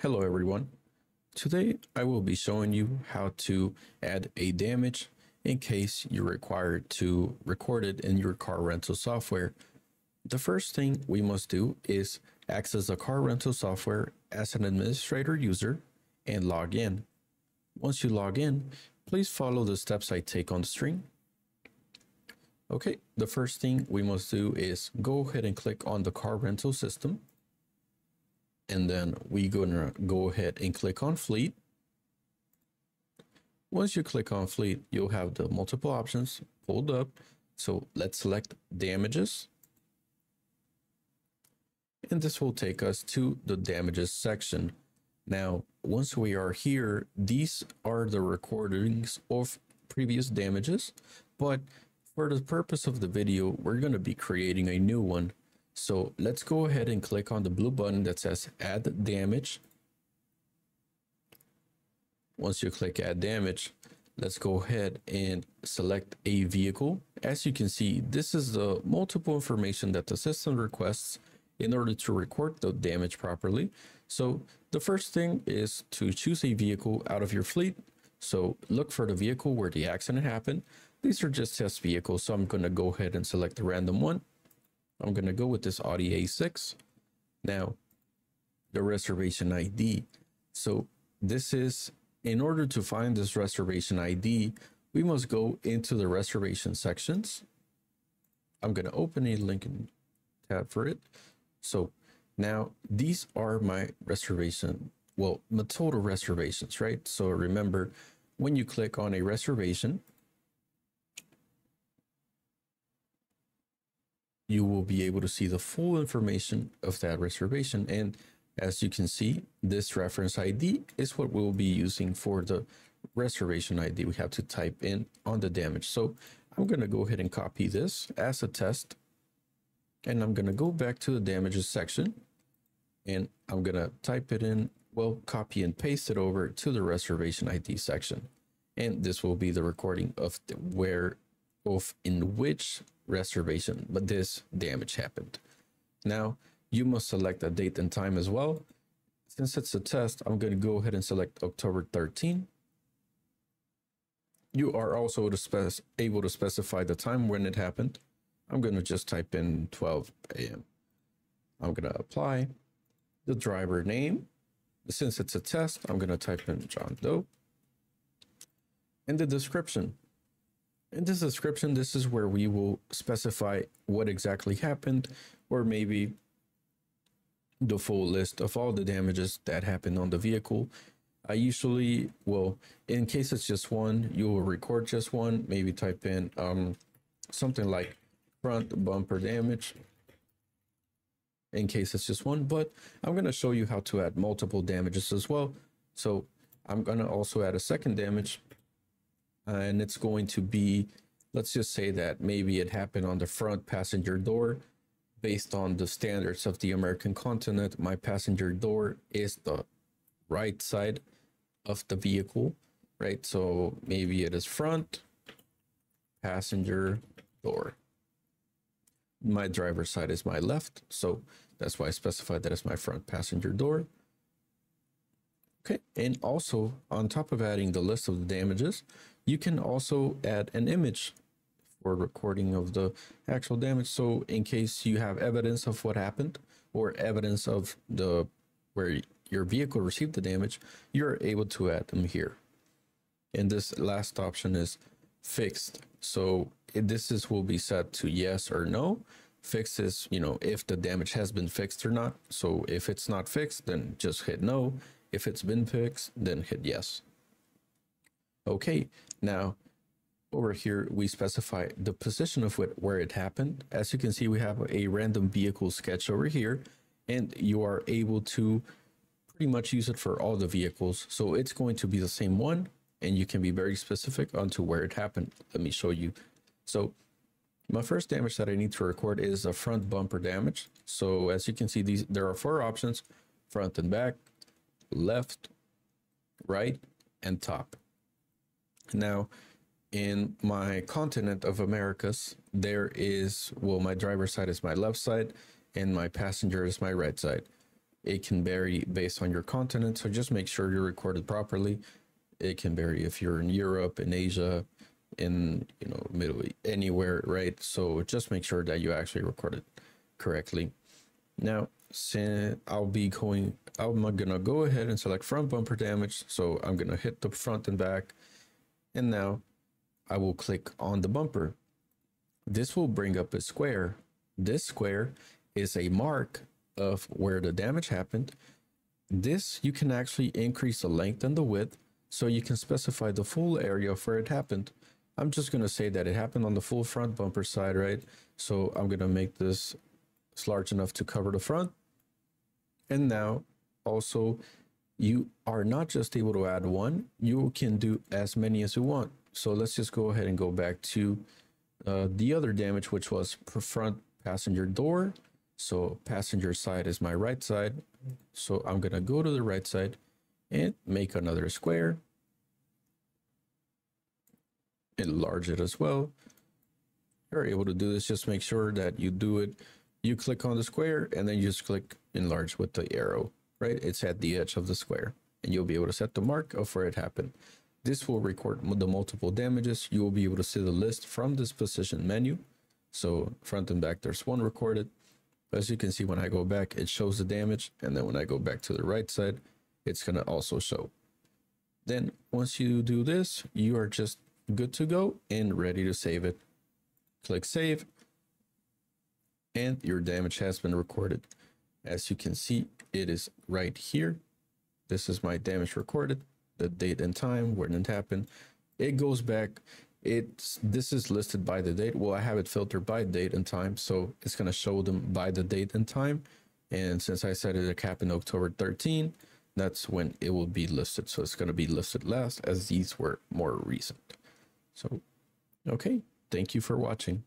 Hello everyone. Today I will be showing you how to add a damage in case you're required to record it in your car rental software. The first thing we must do is access the car rental software as an administrator user and log in. Once you log in, please follow the steps I take on the screen. Okay, the first thing we must do is go ahead and click on the car rental system. And then we're gonna go ahead and click on fleet. Once you click on fleet, you'll have the multiple options pulled up. So let's select damages. And this will take us to the damages section. Now, once we are here, these are the recordings of previous damages, but for the purpose of the video, we're gonna be creating a new one. So let's go ahead and click on the blue button that says add damage. Once you click add damage, let's go ahead and select a vehicle. As you can see, this is the multiple information that the system requests in order to record the damage properly. So the first thing is to choose a vehicle out of your fleet. So look for the vehicle where the accident happened. These are just test vehicles, so I'm going to go ahead and select a random one. I'm going to go with this Audi A6. Now, the reservation ID. So this is, in order to find this reservation ID, we must go into the reservation sections. I'm going to open a Lincoln tab for it. So now these are my reservation, well, my total reservations, right? So remember, when you click on a reservation, you will be able to see the full information of that reservation. And as you can see, this reference ID is what we'll be using for the reservation ID we have to type in on the damage. So I'm going to go ahead and copy this as a test. And I'm going to go back to the damages section and I'm going to type it in, well, copy and paste it over to the reservation ID section. And this will be the recording of in which reservation, but this damage happened. Now you must select a date and time as well. Since it's a test, I'm going to go ahead and select October 13. You are also able to specify the time when it happened. I'm going to just type in 12 a.m. I'm going to apply the driver name. Since it's a test, I'm going to type in John Doe. And the description. In this description, this is where we will specify what exactly happened, or maybe the full list of all the damages that happened on the vehicle. I usually will, in case it's just one, you will record just one, maybe type in something like front bumper damage in case it's just one, but I'm going to show you how to add multiple damages as well. So I'm going to also add a second damage. And it's going to be, let's just say that maybe it happened on the front passenger door. Based on the standards of the American continent, my passenger door is the right side of the vehicle, right? So maybe it is front passenger door. My driver's side is my left, so that's why I specified that as my front passenger door. Okay, and also on top of adding the list of the damages, you can also add an image for recording of the actual damage. So in case you have evidence of what happened or evidence of where your vehicle received the damage, you're able to add them here. And this last option is fixed. So this will be set to yes or no. Fixed is, if the damage has been fixed or not. So if it's not fixed, then just hit no. If it's been fixed, then hit yes. Okay, now over here, we specify the position of where it happened. As you can see, we have a random vehicle sketch over here, and you are able to pretty much use it for all the vehicles. So it's going to be the same one, and you can be very specific onto where it happened. Let me show you. So my first damage that I need to record is a front bumper damage. So as you can see, there are 4 options: front and back, left, right, and top. Now, in my continent of Americas, there is, well, my driver's side is my left side and my passenger is my right side. It can vary based on your continent, so just make sure you're recorded properly. It can vary if you're in Europe, in Asia, in Middle East, anywhere, right? So just make sure that you actually record it correctly. Now, since I'm gonna go ahead and select front bumper damage. So I'm gonna hit the front and back, and now I will click on the bumper. This will bring up a square. This square is a mark of where the damage happened. This, you can actually increase the length and the width, so you can specify the full area of where it happened. I'm just going to say that it happened on the full front bumper side, right? So I'm going to make this large enough to cover the front. And now also, you are not just able to add one, you can do as many as you want. So let's just go ahead and go back to the other damage, which was front passenger door. So passenger side is my right side. So I'm going to go to the right side and make another square. Enlarge it as well. You're able to do this. Just make sure that you do it. You click on the square and then you just click enlarge with the arrow, right? It's at the edge of the square, and you'll be able to set the mark of where it happened. This will record the multiple damages. You will be able to see the list from this position menu. So front and back, there's one recorded. As you can see, when I go back, it shows the damage. And then when I go back to the right side, it's going to also show. Then once you do this, you are just good to go and ready to save it. Click save, and your damage has been recorded. As you can see, it is right here. This is my damage recorded, the date and time, when it happened. It goes back. This is listed by the date. Well, I have it filtered by date and time, so it's going to show them by the date and time. And since I said it happened October 13, that's when it will be listed. So it's going to be listed last, as these were more recent. So, okay, thank you for watching.